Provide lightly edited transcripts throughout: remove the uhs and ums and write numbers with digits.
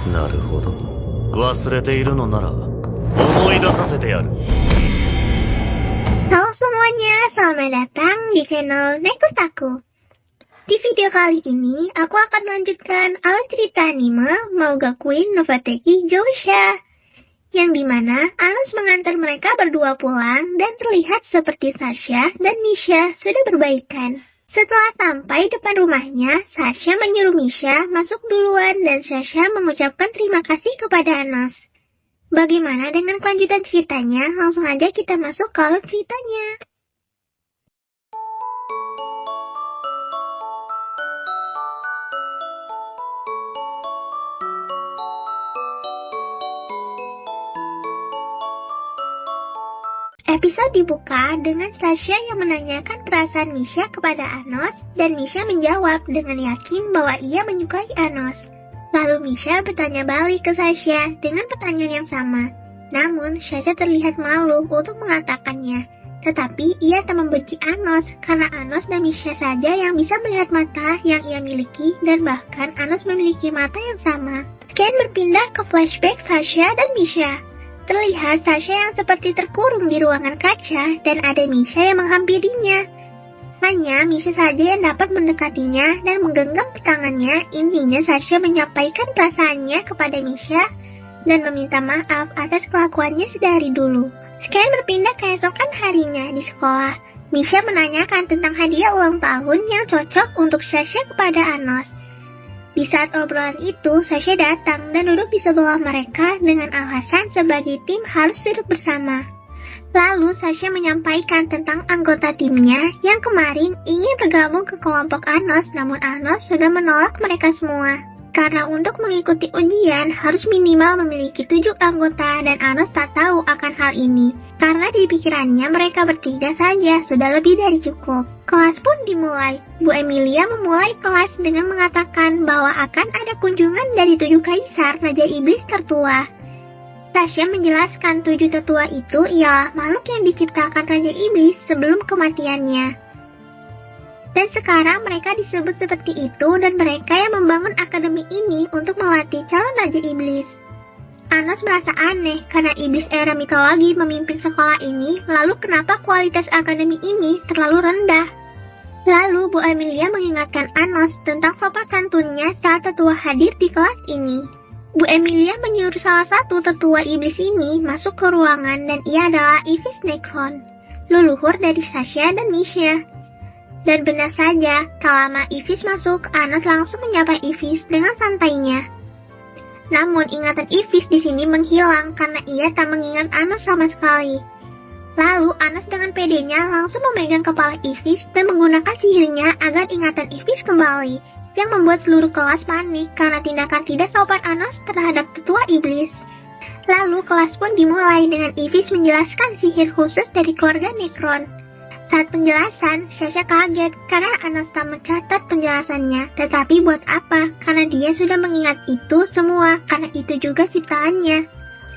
なるほど。忘れているのなら、思い出させてやる。Halo semuanya, selamat datang di channel Nekutaku. Di video kali ini, aku akan melanjutkan alur cerita anime Mauga Queen Novateki Jousha, yang dimana Anos mengantar mereka berdua pulang dan terlihat seperti Sasha dan Misha sudah berbaikan. Setelah sampai depan rumahnya, Sasha menyuruh Misha masuk duluan dan Sasha mengucapkan terima kasih kepada Anos. Bagaimana dengan kelanjutan ceritanya? Langsung aja kita masuk ke alur ceritanya. Episode dibuka dengan Sasha yang menanyakan perasaan Misha kepada Anos dan Misha menjawab dengan yakin bahwa ia menyukai Anos. Lalu Misha bertanya balik ke Sasha dengan pertanyaan yang sama. Namun, Sasha terlihat malu untuk mengatakannya. Tetapi ia tak membenci Anos karena Anos dan Misha saja yang bisa melihat mata yang ia miliki dan bahkan Anos memiliki mata yang sama. Scan berpindah ke flashback Sasha dan Misha. Terlihat Sasha yang seperti terkurung di ruangan kaca dan ada Misha yang menghampirinya. Hanya Misha saja yang dapat mendekatinya dan menggenggam tangannya. Intinya Sasha menyampaikan perasaannya kepada Misha dan meminta maaf atas kelakuannya sedari dulu. Scan berpindah keesokan harinya di sekolah. Misha menanyakan tentang hadiah ulang tahun yang cocok untuk Sasha kepada Anos. Di saat obrolan itu, Sasha datang dan duduk di sebelah mereka dengan alasan sebagai tim harus duduk bersama. Lalu Sasha menyampaikan tentang anggota timnya yang kemarin ingin bergabung ke kelompok Anos, namun Anos sudah menolak mereka semua. Karena untuk mengikuti ujian harus minimal memiliki 7 anggota dan Anos tak tahu akan hal ini. Karena di pikirannya mereka bertiga saja sudah lebih dari cukup. Kelas pun dimulai. Bu Emilia memulai kelas dengan mengatakan bahwa akan ada kunjungan dari 7 kaisar Raja Iblis tertua. Sasha menjelaskan 7 tetua itu ialah makhluk yang diciptakan Raja Iblis sebelum kematiannya. Dan sekarang mereka disebut seperti itu dan mereka yang membangun akademi ini untuk melatih calon Raja Iblis. Anos merasa aneh karena Iblis era mitologi memimpin sekolah ini, lalu kenapa kualitas akademi ini terlalu rendah? Lalu Bu Emilia mengingatkan Anos tentang sopan santunnya saat tetua hadir di kelas ini. Bu Emilia menyuruh salah satu tetua iblis ini masuk ke ruangan dan ia adalah Ivis Necron, leluhur dari Sasha dan Misha. Dan benar saja, tak lama Ivis masuk, Anos langsung menyapa Ivis dengan santainya. Namun ingatan Ivis di sini menghilang karena ia tak mengingat Anos sama sekali. Lalu Anos dengan pedenya langsung memegang kepala Ivis dan menggunakan sihirnya agar ingatan Ivis kembali, yang membuat seluruh kelas panik karena tindakan tidak sopan Anos terhadap tetua iblis. Lalu kelas pun dimulai dengan Ivis menjelaskan sihir khusus dari keluarga Necron. Saat penjelasan, Sasha kaget karena Anos tak mencatat penjelasannya. Tetapi buat apa? Karena dia sudah mengingat itu semua, karena itu juga ciptaannya.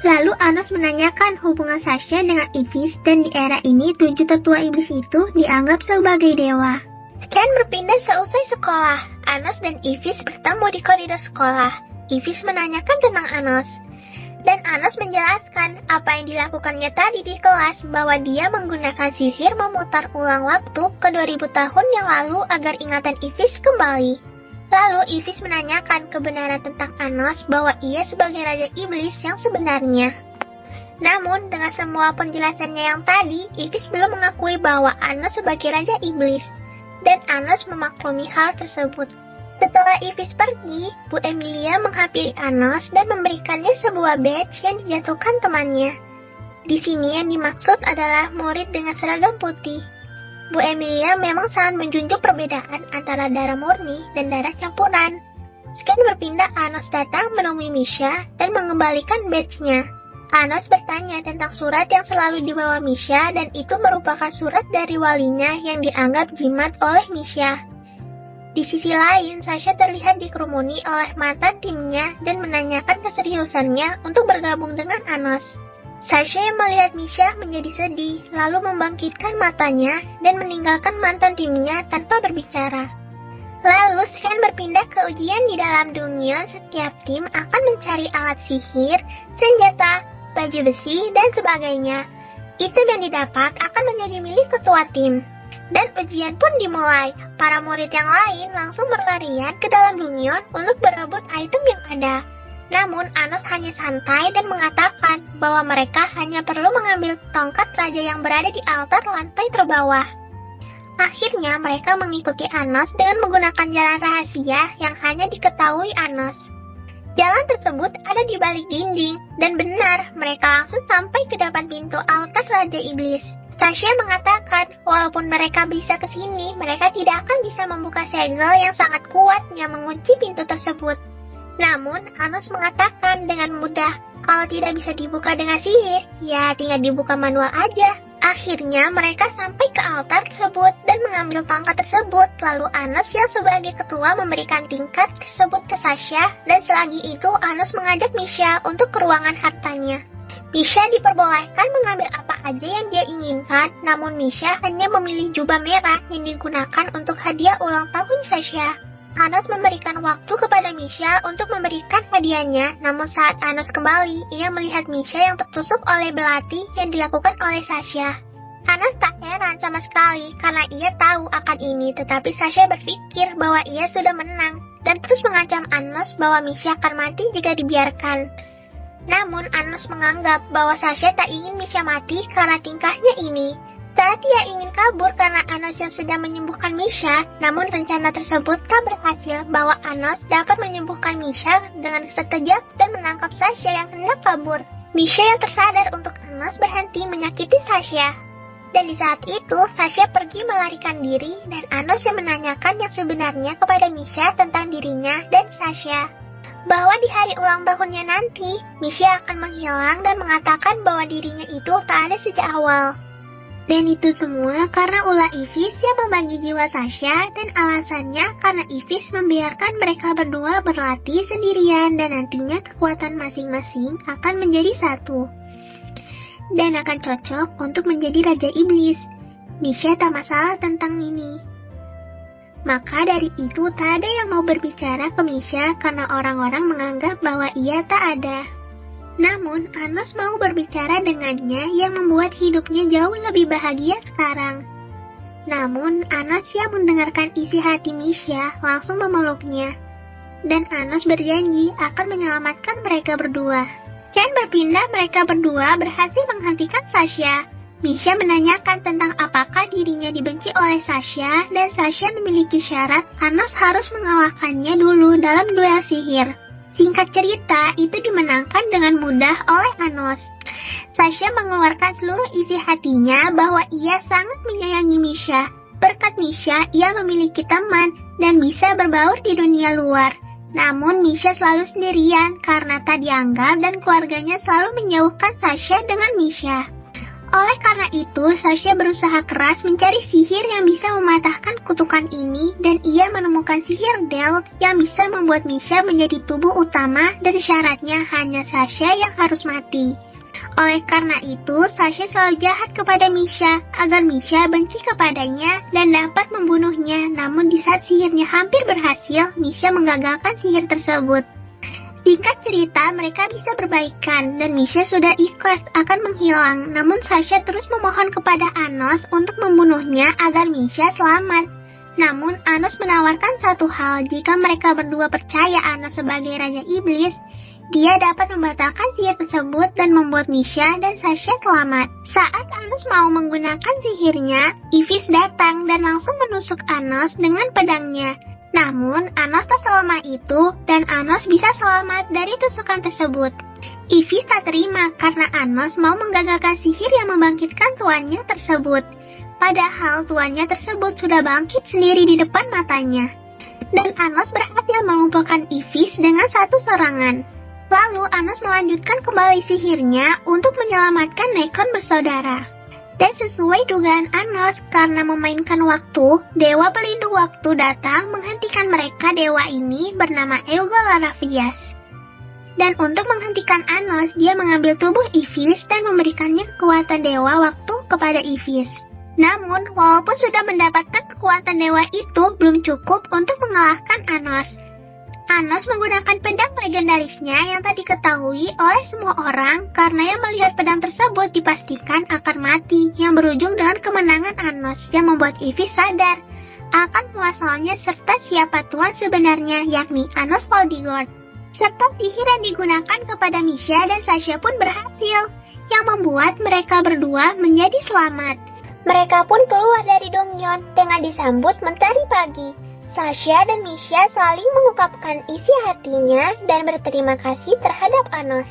Lalu Anos menanyakan hubungan Sasha dengan Ivis dan di era ini 7 tetua iblis itu dianggap sebagai dewa. Scan berpindah seusai sekolah. Anos dan Ivis bertemu di koridor sekolah. Ivis menanyakan tentang Anos. Dan Anos menjelaskan apa yang dilakukannya tadi di kelas bahwa dia menggunakan sihir memutar ulang waktu ke 2000 tahun yang lalu agar ingatan Ivis kembali. Lalu Ivis menanyakan kebenaran tentang Anos bahwa ia sebagai Raja Iblis yang sebenarnya. Namun dengan semua penjelasannya yang tadi, Ivis belum mengakui bahwa Anos sebagai Raja Iblis. Dan Anos memaklumi hal tersebut. Setelah Ivis pergi, Bu Emilia menghampiri Anos dan memberikannya sebuah badge yang dijatuhkan temannya. Di sini yang dimaksud adalah murid dengan seragam putih. Bu Emilia memang sangat menjunjung perbedaan antara darah murni dan darah campuran. Scan berpindah Anos datang menemui Misha dan mengembalikan badge-nya. Anos bertanya tentang surat yang selalu dibawa Misha dan itu merupakan surat dari walinya yang dianggap jimat oleh Misha. Di sisi lain, Sasha terlihat dikerumuni oleh mantan timnya dan menanyakan keseriusannya untuk bergabung dengan Anos. Sasha yang melihat Misha menjadi sedih, lalu membangkitkan matanya dan meninggalkan mantan timnya tanpa berbicara. Lalu Shen berpindah ke ujian di dalam Dungeon. Setiap tim akan mencari alat sihir, senjata, baju besi, dan sebagainya. Item yang didapat akan menjadi milik ketua tim. Dan ujian pun dimulai. Para murid yang lain langsung berlarian ke dalam Dungeon untuk berebut item yang ada. Namun Anos hanya santai dan mengatakan bahwa mereka hanya perlu mengambil tongkat raja yang berada di altar lantai terbawah. Akhirnya mereka mengikuti Anos dengan menggunakan jalan rahasia yang hanya diketahui Anos. Jalan tersebut ada di balik dinding, dan benar mereka langsung sampai ke depan pintu altar Raja Iblis. Sasha mengatakan walaupun mereka bisa ke sini, mereka tidak akan bisa membuka segel yang sangat kuat yang mengunci pintu tersebut. Namun Anos mengatakan dengan mudah, kalau tidak bisa dibuka dengan sihir, ya tinggal dibuka manual aja. Akhirnya mereka sampai ke altar tersebut dan mengambil tongkat tersebut. Lalu Anos yang sebagai ketua memberikan tingkat tersebut ke Sasha, dan selagi itu Anos mengajak Misha untuk ke ruangan hartanya. Misha diperbolehkan mengambil apa aja yang dia inginkan, namun Misha hanya memilih jubah merah yang digunakan untuk hadiah ulang tahun Sasha. Anos memberikan waktu kepada Misha untuk memberikan hadiahnya, namun saat Anos kembali, ia melihat Misha yang tertusuk oleh belati yang dilakukan oleh Sasha. Anos tak heran sama sekali karena ia tahu akan ini, tetapi Sasha berpikir bahwa ia sudah menang dan terus mengancam Anos bahwa Misha akan mati jika dibiarkan. Namun Anos menganggap bahwa Sasha tak ingin Misha mati karena tingkahnya ini. Saat ia ingin kabur karena Anos yang sedang menyembuhkan Misha, namun rencana tersebut tak berhasil bahwa Anos dapat menyembuhkan Misha dengan sekejap dan menangkap Sasha yang hendak kabur. Misha yang tersadar untuk Anos berhenti menyakiti Sasha. Dan di saat itu, Sasha pergi melarikan diri dan Anos yang menanyakan yang sebenarnya kepada Misha tentang dirinya dan Sasha. Bahwa di hari ulang tahunnya nanti, Misha akan menghilang dan mengatakan bahwa dirinya itu tak ada sejak awal. Dan itu semua karena ulah Ivis yang membagi jiwa Sasha, dan alasannya karena Ivis membiarkan mereka berdua berlatih sendirian dan nantinya kekuatan masing-masing akan menjadi satu. Dan akan cocok untuk menjadi Raja Iblis. Misha tak masalah tentang ini. Maka dari itu tak ada yang mau berbicara ke Misha karena orang-orang menganggap bahwa ia tak ada. Namun, Anos mau berbicara dengannya yang membuat hidupnya jauh lebih bahagia sekarang. Namun, Anos yang mendengarkan isi hati Misha langsung memeluknya. Dan Anos berjanji akan menyelamatkan mereka berdua. Shen berpindah mereka berdua berhasil menghentikan Sasha. Misha menanyakan tentang apakah dirinya dibenci oleh Sasha, dan Sasha memiliki syarat Anos harus mengalahkannya dulu dalam duel sihir. Singkat cerita, itu dimenangkan dengan mudah oleh Anos. Sasha mengeluarkan seluruh isi hatinya bahwa ia sangat menyayangi Misha. Berkat Misha, ia memiliki teman dan bisa berbaur di dunia luar. Namun Misha selalu sendirian karena tak dianggap dan keluarganya selalu menjauhkan Sasha dengan Misha. Oleh karena itu, Sasha berusaha keras mencari sihir yang bisa mematahkan kutukan ini, dan ia menemukan sihir Delt yang bisa membuat Misha menjadi tubuh utama, dan syaratnya hanya Sasha yang harus mati. Oleh karena itu, Sasha selalu jahat kepada Misha agar Misha benci kepadanya dan dapat membunuhnya. Namun di saat sihirnya hampir berhasil, Misha menggagalkan sihir tersebut. Singkat cerita, mereka bisa berbaikan dan Misha sudah ikhlas akan menghilang. Namun Sasha terus memohon kepada Anos untuk membunuhnya agar Misha selamat. Namun Anos menawarkan satu hal, jika mereka berdua percaya Anos sebagai Raja Iblis, dia dapat membatalkan sihir tersebut dan membuat Misha dan Sasha selamat. Saat Anos mau menggunakan sihirnya, Ivis datang dan langsung menusuk Anos dengan pedangnya. Namun, Anos tak selemah itu, dan Anos bisa selamat dari tusukan tersebut. Ivis tak terima karena Anos mau menggagalkan sihir yang membangkitkan tuannya tersebut. Padahal tuannya tersebut sudah bangkit sendiri di depan matanya. Dan Anos berhasil mengumpulkan Ivis dengan satu serangan. Lalu Anos melanjutkan kembali sihirnya untuk menyelamatkan Necron bersaudara. Dan sesuai dugaan Anos, karena memainkan waktu, Dewa Pelindung Waktu datang menghentikan mereka. Dewa ini bernama Eugol Laravias. Dan untuk menghentikan Anos, dia mengambil tubuh Ivis dan memberikannya kekuatan Dewa Waktu kepada Ivis. Namun, walaupun sudah mendapatkan kekuatan dewa itu, belum cukup untuk mengalahkan Anos. Anos menggunakan pedang legendarisnya yang tak diketahui oleh semua orang karena yang melihat pedang tersebut dipastikan akan mati, yang berujung dengan kemenangan Anos yang membuat Ivy sadar akan muasalnya serta siapa Tuan sebenarnya, yakni Anos Voldigord. Serta sihir yang digunakan kepada Misha dan Sasha pun berhasil, yang membuat mereka berdua menjadi selamat. Mereka pun keluar dari Dongyeon dengan disambut mentari pagi. Sasha dan Misha saling mengungkapkan isi hatinya dan berterima kasih terhadap Anos.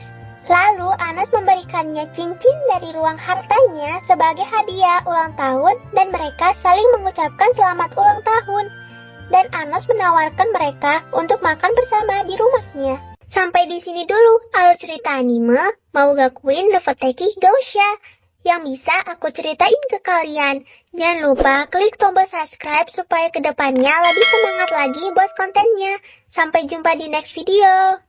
Lalu Anos memberikannya cincin dari ruang hartanya sebagai hadiah ulang tahun dan mereka saling mengucapkan selamat ulang tahun. Dan Anos menawarkan mereka untuk makan bersama di rumahnya. Sampai di sini dulu alur cerita anime Mauga Queen Reveteki Gausha yang bisa aku ceritain ke kalian. Jangan lupa klik tombol subscribe supaya kedepannya lebih semangat lagi buat kontennya. Sampai jumpa di next video.